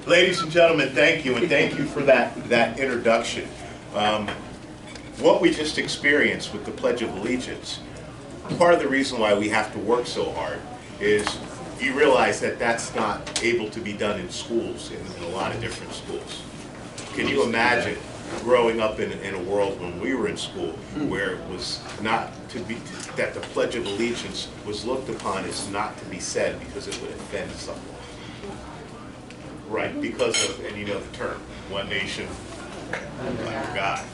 Ladies and gentlemen, thank you, and thank you for that introduction. What we just experienced with the Pledge of Allegiance, part of the reason why we have to work so hard is you realize that that's not able to be done in schools, in a lot of different schools. Can you imagine growing up in a world when we were in school where it was not to be, that the Pledge of Allegiance was looked upon as not to be said because it would offend someone? Right, because of, and you know the term, one nation, under God.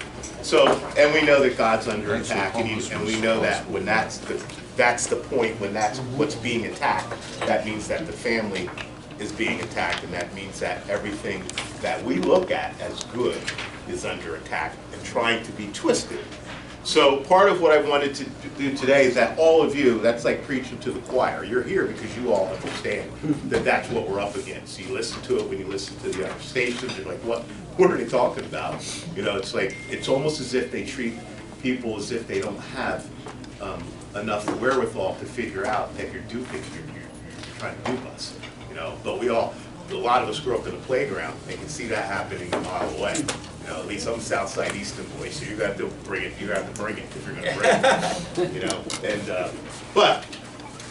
So, and we know that God's under attack, and we know that when that's the point, when that's what's being attacked, that means that the family is being attacked, and that means that everything that we look at as good is under attack and trying to be twisted. So part of what I wanted to do today is that all of you, that's like preaching to the choir. You're here because you all understand that that's what we're up against. You listen to it when you listen to the other stations. You're like, what are they talking about? You know, it's like, it's almost as if they treat people as if they don't have enough wherewithal to figure out that you're trying to dupe us. You know, but a lot of us grew up in a playground. They can see that happening a mile away. You know, at least I'm Southside Eastern boy, so you got to bring it. You have to bring it if you're going to bring it. You know, and but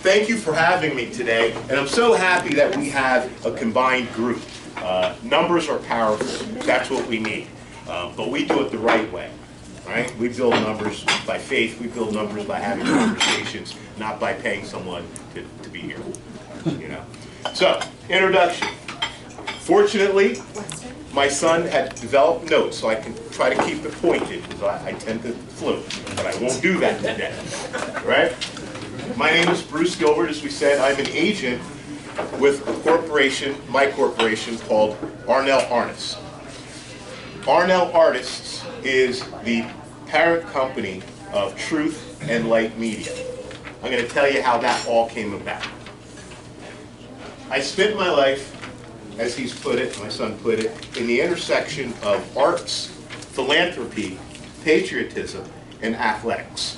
thank you for having me today, and I'm so happy that we have a combined group. Numbers are powerful. That's what we need, but we do it the right way. Right? We build numbers by faith. We build numbers by having conversations, not by paying someone to be here. You know. So, introduction. Fortunately, my son had developed notes, so I can try to keep it pointed, because I tend to float, but I won't do that today. Right? My name is Bruce Gilbert. As we said, I'm an agent with a corporation, my corporation, called Arnell Artists. Arnell Artists is the parent company of Truth and Light Media. I'm going to tell you how that all came about. I spent my life, as he's put it, my son put it, in the intersection of arts, philanthropy, patriotism, and athletics.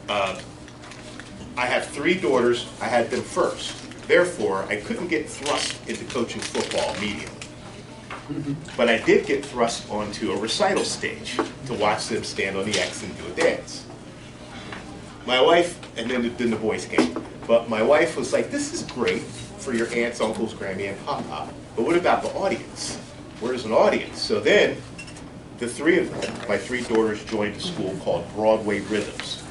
I have 3 daughters. I had them first. Therefore, I couldn't get thrust into coaching football immediately. But I did get thrust onto a recital stage to watch them stand on the X and do a dance. My wife, and then the boys came, but my wife was like, this is great for your aunts, uncles, Grammy, and Pop-Pop, but what about the audience? Where's an audience? So then, the 3 of them, my 3 daughters, joined a school called Broadway Rhythms,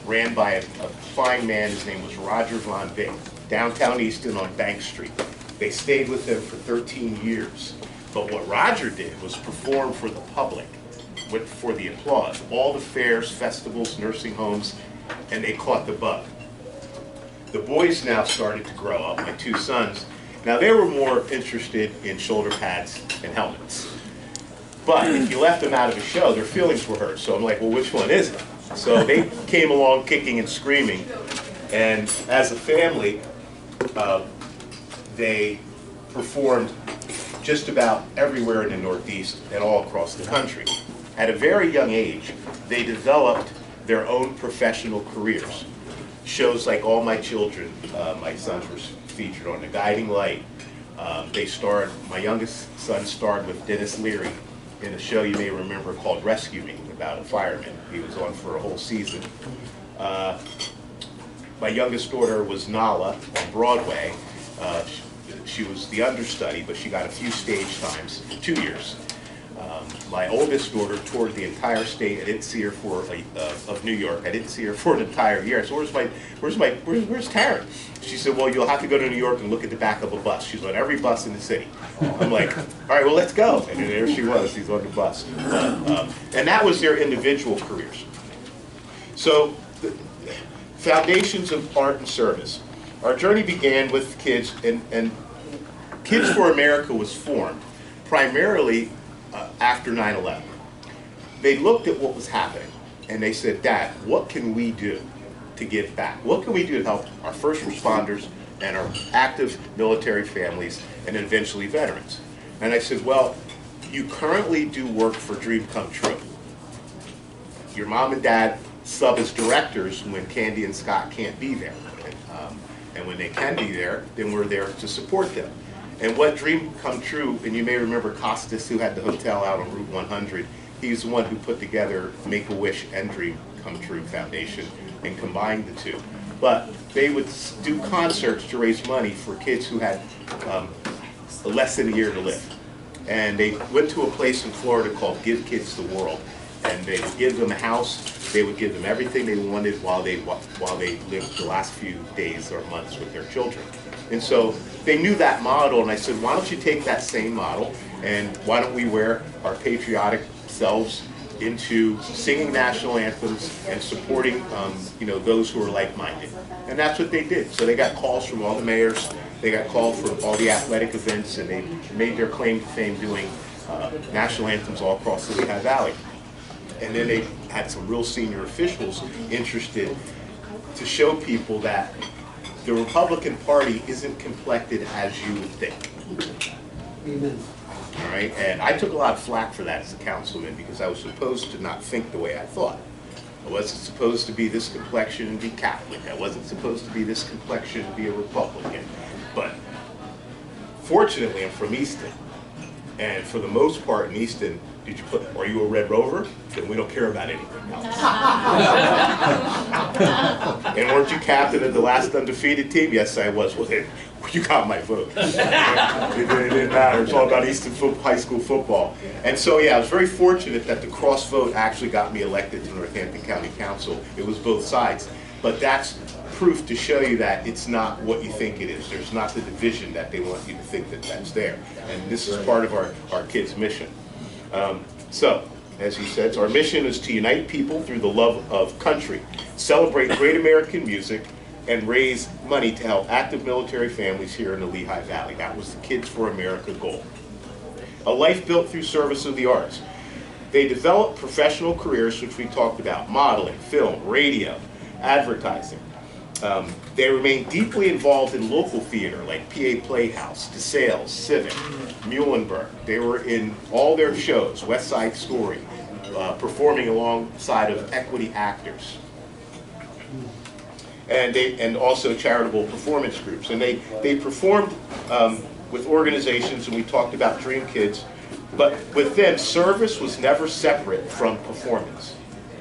ran by a fine man. His name was Roger Von Vick, downtown Easton on Bank Street. They stayed with him for 13 years. But what Roger did was perform for the public, for the applause. All the fairs, festivals, nursing homes, and they caught the bug. The boys now started to grow up, my 2 sons. Now they were more interested in shoulder pads and helmets. But if you left them out of a show, their feelings were hurt. So I'm like, well, which one is it? So they came along kicking and screaming. And as a family, they performed just about everywhere in the Northeast and all across the country. At a very young age, they developed their own professional careers. Shows like All My Children, my sons were featured on The Guiding Light. My youngest son starred with Dennis Leary in a show you may remember called Rescue Me, about a fireman. He was on for a whole season. My youngest daughter was Nala on Broadway. She was the understudy, but she got a few stage times, 2 years. My oldest daughter toured the entire state. I didn't see her of New York. I didn't see her for an entire year. So where's Taryn? She said, well, you'll have to go to New York and look at the back of a bus. She's on every bus in the city. I'm like, all right, well, let's go. And there she was. She's on the bus. And that was their individual careers. So the foundations of art and service. Our journey began with kids, and Kids for America was formed primarily after 9/11. They looked at what was happening and they said, Dad, what can we do to give back? What can we do to help our first responders and our active military families and eventually veterans? And I said, well, you currently do work for Dream Come True. Your mom and dad sub as directors when Candy and Scott can't be there. And when they can be there, then we're there to support them. And what dream come true, and you may remember Costas, who had the hotel out on Route 100, he's the one who put together Make-A-Wish and Dream Come True Foundation and combined the two. But they would do concerts to raise money for kids who had less than a year to live. And they went to a place in Florida called Give Kids the World. And they would give them a house, they would give them everything they wanted while they lived the last few days or months with their children. And so they knew that model, and I said, why don't you take that same model, and why don't we wear our patriotic selves into singing national anthems and supporting you know, those who are like-minded. And that's what they did. So they got calls from all the mayors, they got called from all the athletic events, and they made their claim to fame doing national anthems all across the Lehigh Valley. And then they had some real senior officials interested to show people that the Republican Party isn't complected as you would think. Amen. All right, and I took a lot of flack for that as a councilman because I was supposed to not think the way I thought. I wasn't supposed to be this complexion and be Catholic. I wasn't supposed to be this complexion and be a Republican. But fortunately, I'm from Easton. And for the most part in Easton, are you a Red Rover? Then we don't care about anything else. And weren't you captain of the last undefeated team? Yes, I was. Well, then, you got my vote. It didn't matter. It's all about Easton high school football. And so, yeah, I was very fortunate that the cross vote actually got me elected to Northampton County Council. It was both sides. But that's proof to show you that it's not what you think it is. There's not the division that they want you to think that that's there. And this is part of our kids' mission. So, as he says, our mission is to unite people through the love of country, celebrate great American music, and raise money to help active military families here in the Lehigh Valley. That was the Kids for America goal. A life built through service of the arts. They develop professional careers, which we talked about, modeling, film, radio, advertising. They remain deeply involved in local theater like PA Playhouse, DeSales, Civic, Muhlenberg. They were in all their shows, West Side Story, performing alongside of equity actors. And also charitable performance groups. And they performed with organizations, and we talked about Dream Kids, but with them, service was never separate from performance.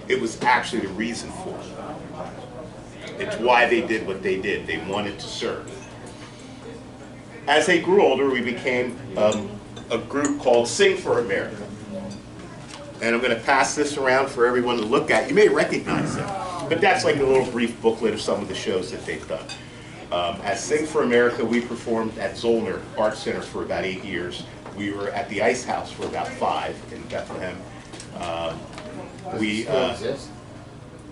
It was actually the reason for it. It's why they did what they did. They wanted to serve. As they grew older, we became a group called Sing for America. And I'm going to pass this around for everyone to look at. You may recognize them, but that's like a little brief booklet of some of the shows that they've done. As Sing for America, we performed at Zollner Art Center for about 8 years. We were at the Ice House for about 5 in Bethlehem.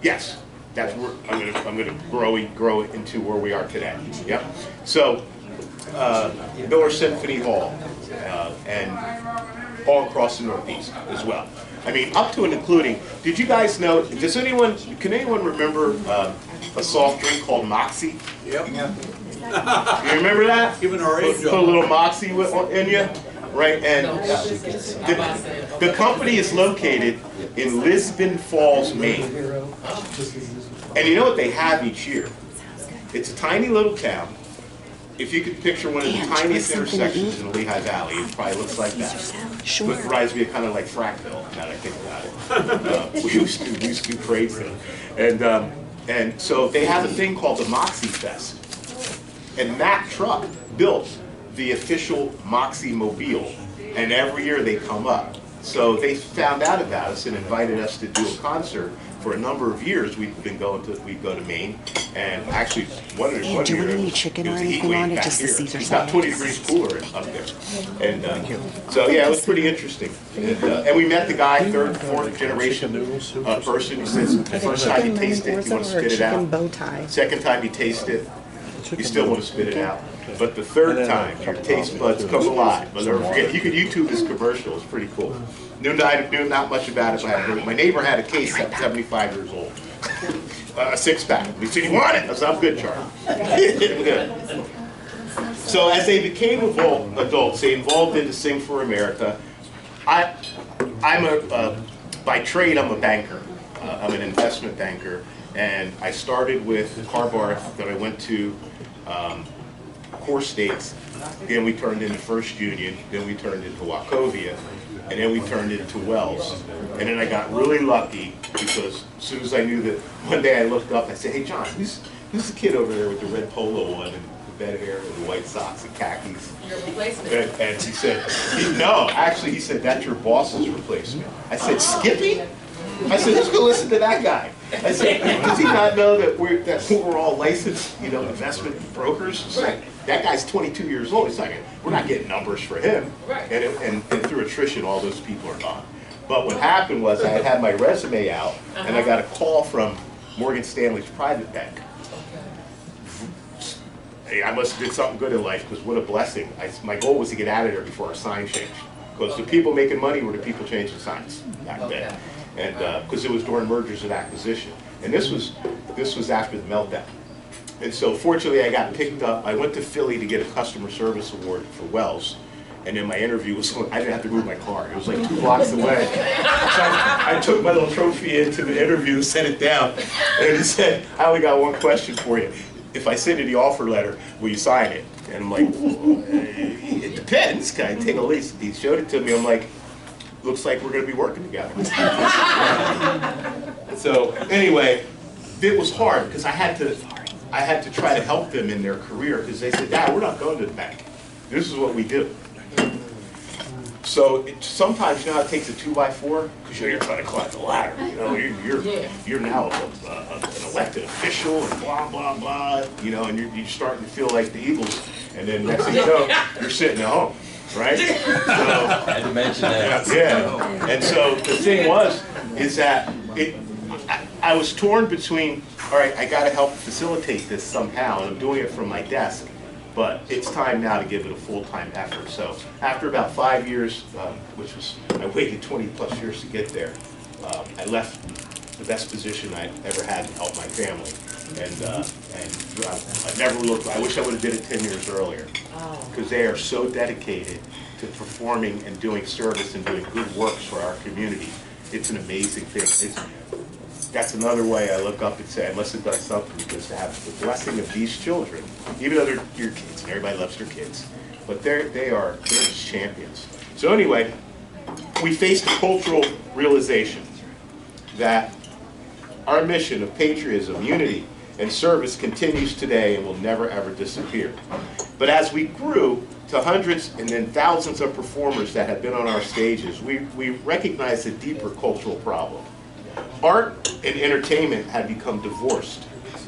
Yes. That's where I'm going to grow into where we are today. Yep. So, Miller Symphony Hall, and all across the Northeast as well. I mean, up to and including. Did you guys know? Can anyone remember a soft drink called Moxie? Yep. You remember that? Given our age, put a little Moxie in you, right? And the company is located in Lisbon Falls, Maine. And you know what they have each year? It's a tiny little town. If you could picture one of the tiniest intersections in the Lehigh Valley, it probably looks like that. Sure. It reminds me of kind of like Frackville, now that I think about it. We used to do parades there. And so they have a thing called the Moxie Fest. And Mack Truck built the official Moxie Mobile. And every year they come up. So they found out about us and invited us to do a concert. For a number of years, we'd go to Maine, and actually one year, do you want any chicken or anything on it, just to see if there's it's about 20 degrees cooler up there. And so yeah, it was pretty interesting. And we met the guy, third, fourth generation person who says the first time you taste it, you want to spit it out. Second time you taste it, you still want to spit it out. But the third time, your taste buds come alive. I'll never forget. You could YouTube this commercial. It's pretty cool. Knew not much about it, but my neighbor had a case at 75 years old. A 6-pack. He said, "You want it?" I said, "I'm good, Charlie." I'm good. So as they became adults, they evolved into Sing for America. By trade, I'm a banker. I'm an investment banker, and I started with Carbarth. Then I went to core states. Then we turned into First Union, then we turned into Wachovia, and then we turned into Wells. And then I got really lucky because as soon as I knew that, one day I looked up, I said, hey John, who's the kid over there with the red polo on and the red hair and the white socks and khakis? Your replacement. And he said, no, actually he said, that's your boss's replacement. I said, Skippy? I said, let's go listen to that guy. I said, does he not know that we're all licensed, investment brokers? It's like, that guy's 22 years old. He's like, we're not getting numbers for him. Right. And through attrition, all those people are gone. But what happened was I had my resume out, and I got a call from Morgan Stanley's private bank. Hey, I must have did something good in life, because what a blessing. My goal was to get out of there before our sign changed. Because the people making money were the people changing signs back then. And because it was during mergers and acquisition. And this was after the meltdown. And so fortunately I got picked up. I went to Philly to get a customer service award for Wells. And then my interview was, I didn't have to move my car. It was like 2 blocks away. So I took my little trophy into the interview, sent it down, and it said, I only got one question for you. If I send you the offer letter, will you sign it? And I'm like, well, it depends. Can I take a lease? He showed it to me. I'm like, looks like we're going to be working together. So anyway, it was hard because I had to try to help them in their career because they said, Dad, we're not going to the bank. This is what we do. So sometimes how it takes a 2x4 because you're trying to climb the ladder. You're now an elected official and blah blah blah. And you're starting to feel like the Eagles, and then next thing you know, you're sitting at home, right? So, I had to mention that. yeah. And so the thing is that I was torn between, all right, I got to help facilitate this somehow, and I'm doing it from my desk. But it's time now to give it a full-time effort. So after about 5 years, I waited 20 plus years to get there, I left the best position I ever had to help my family. And I never looked, I wish I would have did it 10 years earlier. Because they are so dedicated to performing and doing service and doing good works for our community. It's an amazing thing. That's another way I look up and say, I must have done something, because to have the blessing of these children, even though they're your kids, and everybody loves their kids, but they're just champions. So anyway, we faced a cultural realization that our mission of patriotism, unity, and service continues today and will never ever disappear. But as we grew to hundreds and then thousands of performers that have been on our stages, we recognized a deeper cultural problem. Art and entertainment had become divorced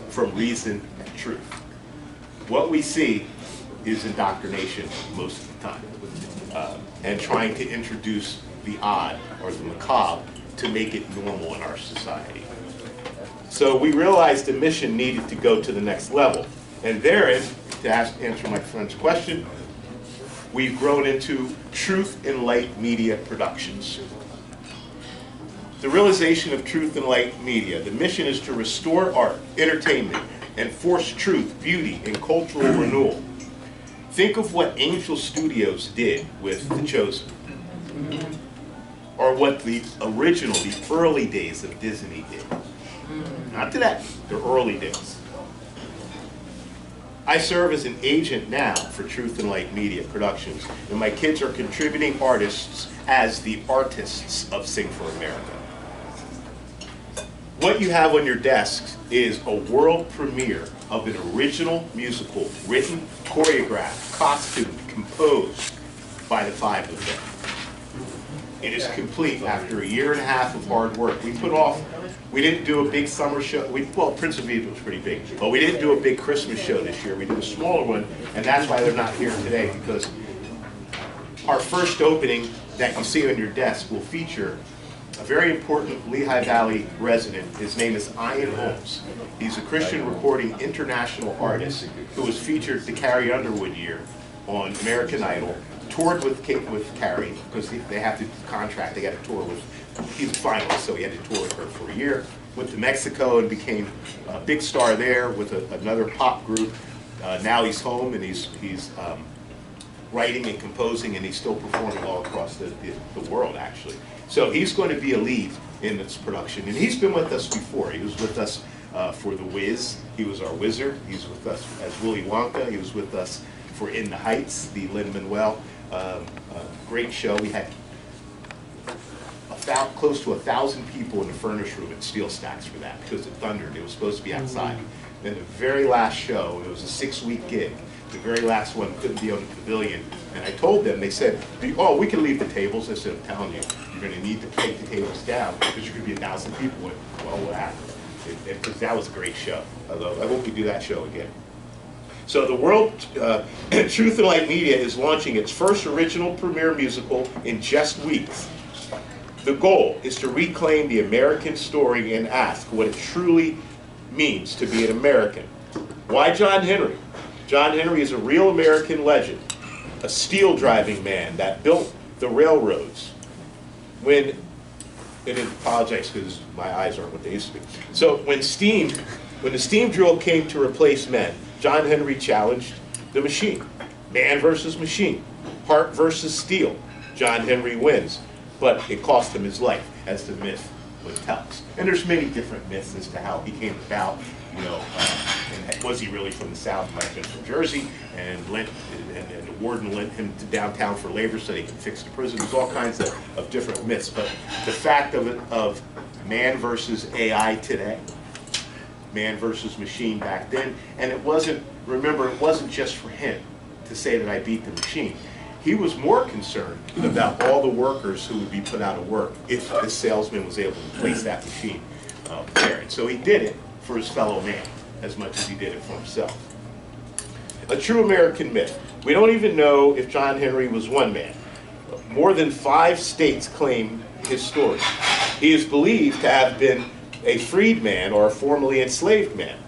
from reason and truth. What we see is indoctrination most of the time, and trying to introduce the odd or the macabre to make it normal in our society. So we realized the mission needed to go to the next level, and therein, to answer my friend's question, we've grown into Truth and Light Media Productions. The realization of Truth and Light Media. The mission is to restore art, entertainment, and force truth, beauty, and cultural renewal. Think of what Angel Studios did with The Chosen, or what the early days of Disney did. Not today, the early days. I serve as an agent now for Truth and Light Media Productions, and my kids are contributing artists as the artists of Sing for America. What you have on your desks is a world premiere of an original musical, written, choreographed, costumed, composed by the 5 of them. It is complete after a year and a half of hard work. We didn't do a big summer show. Well, Prince of Egypt was pretty big, but we didn't do a big Christmas show this year. We did a smaller one, and that's why they're not here today, because our first opening that you see on your desk will feature a very important Lehigh Valley resident. His name is Ian Holmes. He's a Christian recording international artist who was featured the Carrie Underwood year on American Idol, toured with Carrie, because they have to contract, they got to tour with, he was finalist, so he had to tour with her for a year. Went to Mexico and became a big star there with another pop group. Now he's home and he's writing and composing, and he's still performing all across the world, actually. So he's going to be a lead in this production, and he's been with us before. He was with us for The Wiz. He was our wizard. He's with us as Willy Wonka. He was with us for In the Heights, the Lin-Manuel. Great show. We had close to 1,000 people in the furnace room at Steel Stacks for that because it thundered. It was supposed to be outside. Then the very last show, it was a 6-week gig. The very last one couldn't be on the pavilion. And I told them, they said, oh, we can leave the tables. I said, I'm telling you, you're going to need to take the tables down because you're going to be 1,000 people. Well, what happened? Because that was a great show. I hope we do that show again. So the World Truth and Light Media is launching its first original premiere musical in just weeks. The goal is to reclaim the American story and ask what it truly means to be an American. Why John Henry? John Henry is a real American legend, a steel-driving man that built the railroads. And I apologize because my eyes aren't what they used to be. So when the steam drill came to replace men, John Henry challenged the machine. Man versus machine. Heart versus steel. John Henry wins. But it cost him his life, as the myth would tell us. And there's many different myths as to how he came about. You know, and was he really from the South? He might have been from Jersey, and the warden lent him to downtown for labor so they could fix the prison. There's all kinds of different myths. But the fact of man versus AI today, man versus machine back then, and remember, it wasn't just for him to say that I beat the machine. He was more concerned about all the workers who would be put out of work if the salesman was able to place that machine there. And so he did it for his fellow man as much as he did it for himself. A true American myth. We don't even know if John Henry was one man. More than 5 states claim his story. He is believed to have been a freed man or a formerly enslaved man.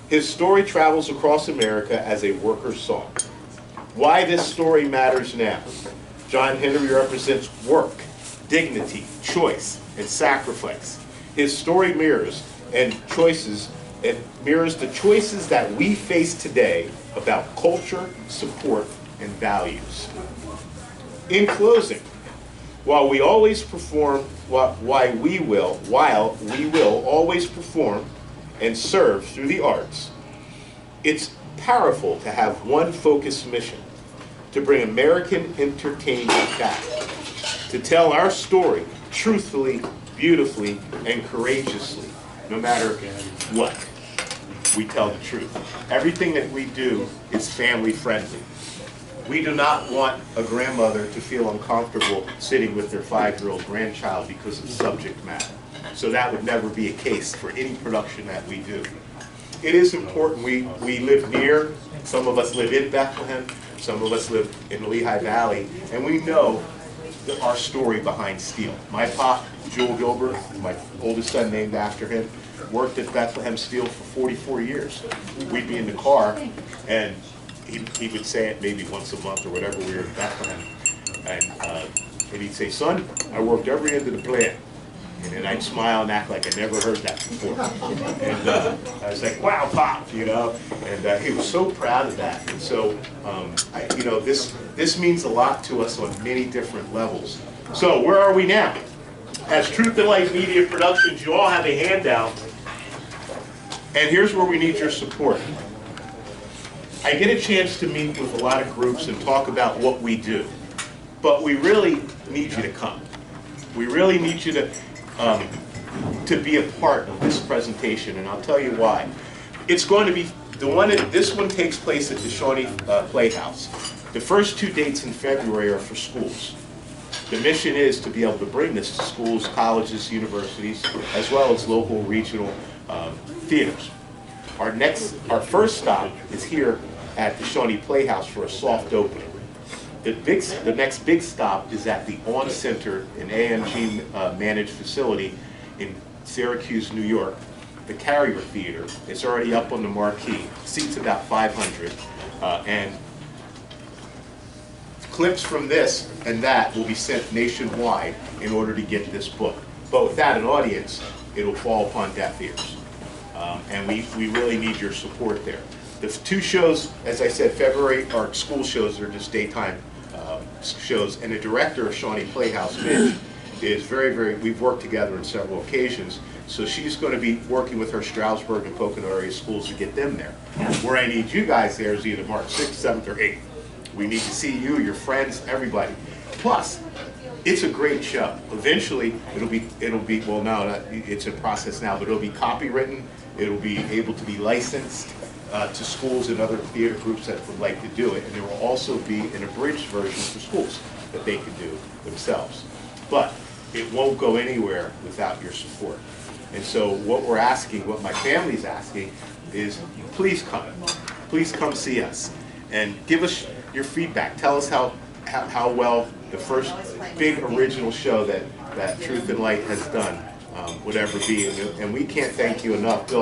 His story travels across America as a worker's song. Why this story matters now. John Henry represents work, dignity, choice, and sacrifice. His story mirrors the choices that we face today about culture, support, and values. In closing, while we will always perform and serve through the arts, it's powerful to have one focused mission: to bring American entertainment back, to tell our story truthfully, beautifully, and courageously. No matter what, we tell the truth. Everything that we do is family friendly. We do not want a grandmother to feel uncomfortable sitting with their 5-year-old grandchild because of subject matter. So that would never be a case for any production that we do. It is important. We live near, some of us live in Bethlehem, some of us live in the Lehigh Valley, and we know our story behind steel. My pop, Gilbert, my oldest son named after him, worked at Bethlehem Steel for 44 years. We'd be in the car, and he would say it maybe once a month or whatever we were in Bethlehem, and he'd say, "Son, I worked every end of the plant." And then I'd smile and act like I never heard that before. And I was like, "Wow, Pop," you know. And he was so proud of that. And so, this means a lot to us on many different levels. So where are we now? As Truth and Light Media Productions, you all have a handout. And here's where we need your support. I get a chance to meet with a lot of groups and talk about what we do. But we really need you to come. We really need you to be a part of this presentation, and I'll tell you why. It's going to be this one takes place at the Shawnee Playhouse. The first 2 dates in February are for schools. The mission is to be able to bring this to schools, colleges, universities, as well as local, regional theaters. Our first stop is here at the Shawnee Playhouse for a soft opening. The next big stop is at the On Center, an AMG managed facility in Syracuse, New York. The Carrier Theater is already up on the marquee. Seats about 500, and clips from this and that will be sent nationwide in order to get this book. But without an audience, it'll fall upon deaf ears. And we really need your support there. The 2 shows, as I said, February are school shows. They're just daytime shows. And the director of Shawnee Playhouse, Mitch, is we've worked together on several occasions. So she's going to be working with her Stroudsburg and Pocono area schools to get them there. Where I need you guys there is either March 6th, 7th, or 8th. We need to see you, your friends, everybody. Plus, it's a great show. Eventually, it'll be, well, no, it's in process now, but it'll be copywritten. It'll be able to be licensed to schools and other theater groups that would like to do it. And there will also be an abridged version for schools that they can do themselves. But it won't go anywhere without your support. And so what we're asking, what my family's asking, is please come. Please come see us. And give us your feedback. Tell us how well the first big original show that Truth and Light has done would ever be. And we can't thank you enough. Bill,